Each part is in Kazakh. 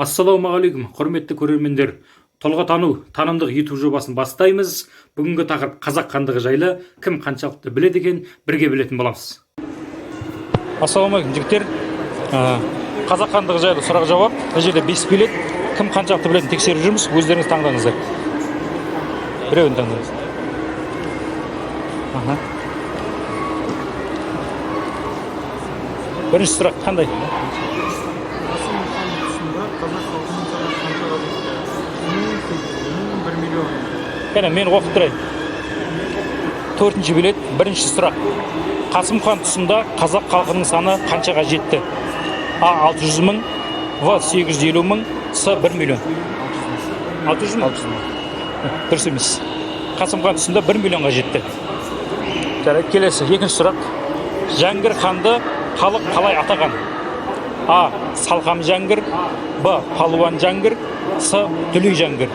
Ассалаумағалейкум, құрметті көрермендер. Тұлға тану танымдық YouTube жобасын бастаймыз. Бүгінгі тақырып қазақ хандығы жайлы кім қаншалықты біледі екен, бірге білетін боламыз. Ассалаумағалейкум жігіттер. Қазақ хандығы жайлы сұрақ жауап. Бұл жерде 5 билет. Кім қаншалықты білетінін тексеріп жүрміз. Өздеріңіз таңдаңыздар. Біреуін таңдаңыз. Бірінші сұрақ қандай? Кәне, мен оқып тұрайын. 4-ші билет, бірінші сұрақ. Қасым хан тұсында қазақ халқының саны қаншаға жетті? А. 600 мың, В. 850 мың, С. 1 миллион. 600 мың? Дұрыс емес. Қасым хан тұсында 1 миллионға жетті. Келесі, екінші сұрақ. Жәңгір ханды халық қалай атаған? А. Салқам Жәңгір, Б. Палуан Жәңгір, С. Дүлей Жәңгір.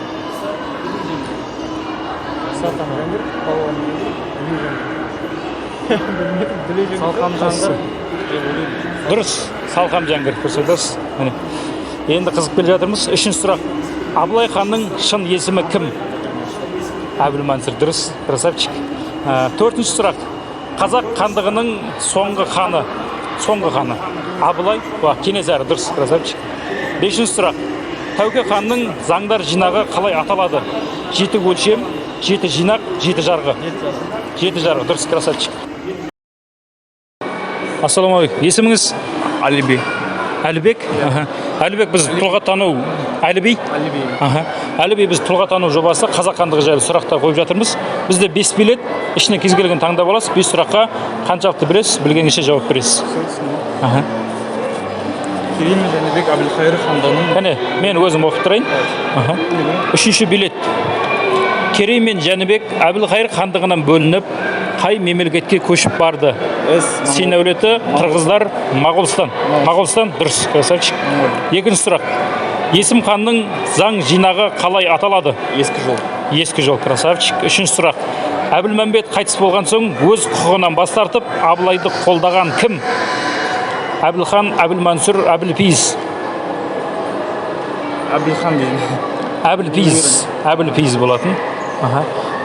Салқам Жәңгір, Палуан Жәңгір, Салқам Жәңгір. Дұрыс, Салқам Жәңгір. Көрсетесіз. Енді қызып келе жатырмыз. Үшінші сұрақ. Абылай ханның шын есімі кім? Әбілмансыр. Дұрыс, красавчик. Төртінші сұрақ. Қазақ хандығының соңғы ханы. Абылай, Кенесары. Дұрыс, красавчик. Бесінші сұрақ. Тәуке ханның заңдар жинағы қалай аталады? 7 өлшем, 7 жинақ, 7 жарғы. 7 жарғы. Дұрыс, красавчик. Ассалаумағалейкум. Есіміңіз? Әлібек. Әлібек? Әлібек, біз тұлға тану Әлібек? Әлібек, біз тұлға тану жобасы қазақ хандығы жайлы сұрақтар қойып жатырмыз. Бізде 5 билет, ішіне кез келген таңдап аласыз. 5 сұраққа қаншалықты білесіз, білгеніңше жауап бересіз. Керей мен Жәнібек Әбілқайыр хандығының. Кәне, мен өзім оқып тұрайын. 3-ші билет. Керей мен Жәнібек Әбілқайыр хандығынан бөлініп, қай мемлекетке көшіп барды? Сен әулеті, қырғыздар, Моғолстан. Моғолстан, дұрыс, красавчик. Екінші сұрақ. Есім ханның заң жинағы қалай аталады? Ескі жол. Ескі жол, красавчик. Үшінші сұрақ. Әбілмәмбет қайтыс болған соң өз құқығынан бас тартып, Абылайды қолдаған кім? Әбілхан, Әбілмансұр, Әбілпейіз. Әбілхан деймін. Әбілпейіз болатын.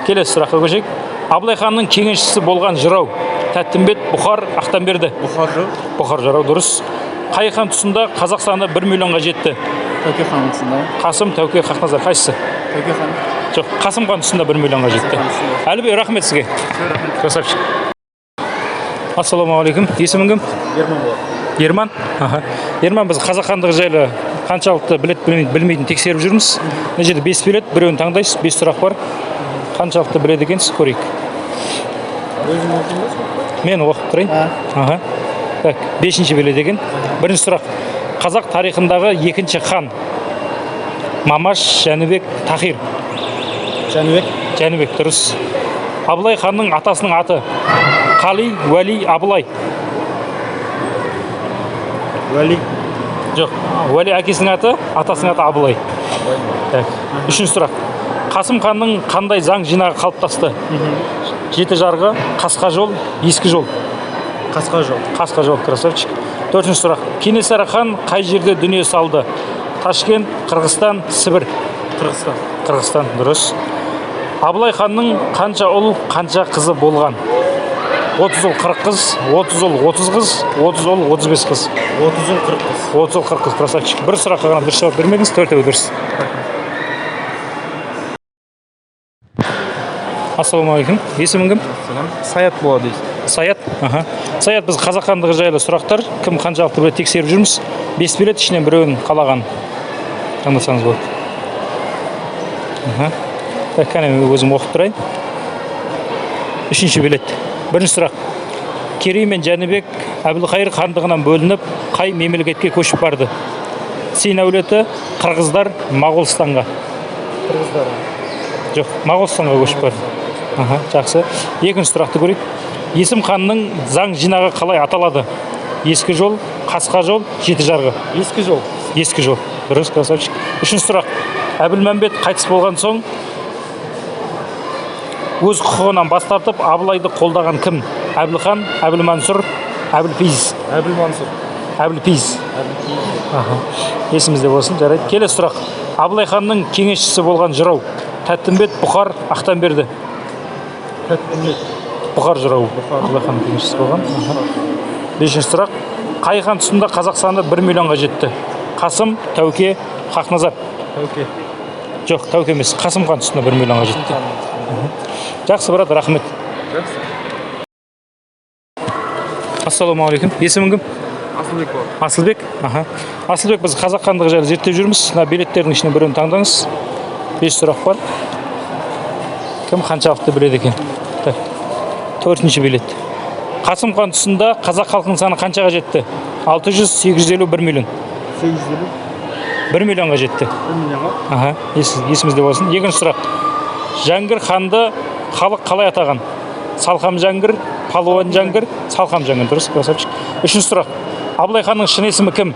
Келесі сұраққа көшейік. Абылай ханның кеңесшісі болған жырау? Тәттімбет, Бұхар, Ақтанберді. Бұхар жырау, дұрыс. Қай хан тұсында қазақ саны 1 миллионға жетті? Тәуке хан тұсында. Қасым, Тәуке, Хақназар, қайсысы? Тәуке хан. Жоқ, Қасым хан тұсында 1 миллионға жетті. Әлібек, рахмет сізге. Красавчик. Ассалаумағалейкум. Есімің кім? Ерман болады. Ерман? Ерман, біз қазақ хандығы жайлы қаншалықты білмейтін тексеріп жүрміз. Мына жерде 5 билет, біреуін таңдайсыз, 5 сұрақ бар. Қаншалықты біледі екенсіз, көрейік. Мен оқып тұрайын. 5-ші билет екен. Бірінші сұрақ. Қазақ тарихындағы екінші хан? Мамаш, Жәнібек, Тахир. Жәнібек, дұрыс. Абылай ханның атасының аты? Қали, Уәли, Абылай. Уәли. Жоқ, Уәли әкесінің аты, атасының аты Абылай. Үшінші сұрақ. Қасым ханның қандай заң жинағы қалыптасты? 7 жарғы, қасқа жол, ескі жол. Қасқа жол, красавчик. Төртінші сұрақ. Кенесары хан қай жерде дүние салды? Ташкент, Қырғызстан, Сібір. Қырғызстан, дұрыс. Абылай ханның қанша ұл, қанша қызы болған? 30 ұл 40 қыз, 30 ұл 30 қыз, 30 ұл 35 қыз. 30 ұл 40 қыз. 30 ұл 40 қыз, красавчик. Бір сұраққа ғана дұрыс жауап бермедіңіз, 4-еуі дұрыс. Ассалаумағалейкум. Есімің кім? Саят болады дейсіз. Саят? Саят, біз қазақ хандығы жайлы сұрақтар, кім қаншалықты біледі тексеріп жүрміз. 5 билет, ішінен біреуін қалаған таңдасаңыз болады. Кәне, өзім оқып тұрайын. 3-ші билет. Бірінші сұрақ. Керей мен Жәнібек Әбілқайыр хандығынан бөлініп, қай мемлекетке көшіп барды? Сен әулеті, қырғыздар, Моғолстанға. Жоқ, Моғолстанға көшіп барды. Жақсы. Екінші сұрақты көрейік. Есім ханның заң жинағы қалай аталады? Ескі жол, қасқа жол, 7 жарғы. Ескі жол. Дұрыс, красавчик. Үшінші сұрақ. Әбілмәмбет қайтыс болған соң өз құқығынан бас тартып, Абылайды қолдаған кім? Әбілхан, Әбілмансұр, Әбілпейіз. әбілпейіз. Аха. Есімізде болсын, жарайды. Келесі сұрақ. Абылай ханның кеңесшісі болған жырау. Тәттімбет, Бұхар, Ақтанберді. Бұхар жырау. Абылай ханның кеңесшісі болған. Аха. Бесінші сұрақ. Қай хан тұсында қазақ саны 1 миллионға жетті? Қасым, Тәуке, Хақназар. Тәуке. Жоқ, Тәуке емес. Қасым хан тұсында 1 миллионға жетті. Жақсы, брат, рахмет. Ассалаумағалейкум. Есімің кім? Асылбек бол. Асылбек. Аха. Асылбек, біз қазақ хандығы жайлы зерттеп жүрміз. Мына билеттердің ішінен біреуін таңдаңыз. 5 сұрақ бар. Кім қаншалықты біледі екен? Так. 4-ші билет. Қасым хан тұсында қазақ халқының саны қаншаға жетті? 600, 850, 1 миллион. 850. 1 миллионға жетті. 1 миллионға. Аха. Есімізде болсын. Екінші сұрақ. Жәңгір ханды халық қалай атаған? Салқам Жәңгір, Палуан Жәңгір, Салқам Жәңгір. Дұрыс, красавчик. Үшінші сұрақ. Абылай ханның шын есімі кім?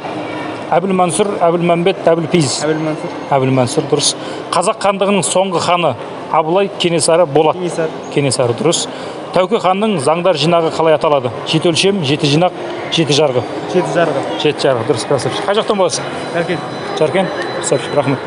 Әбілмансұр, Әбілмәмбет, Әбілпейіз. Әбілмансұр. Әбілмансұр, дұрыс. Қазақ хандығының соңғы ханы Абылай, Кенесары, Болат. Кенесары, дұрыс. Тәуке ханның заңдар жинағы қалай аталады? 7 өлшем, 7 жинақ, 7 жарғы. 7 жарғы. 7 жарғы, дұрыс, красавчик. Қай жақтан боласың? Жаркен. Жаркен, красавчик, рахмет.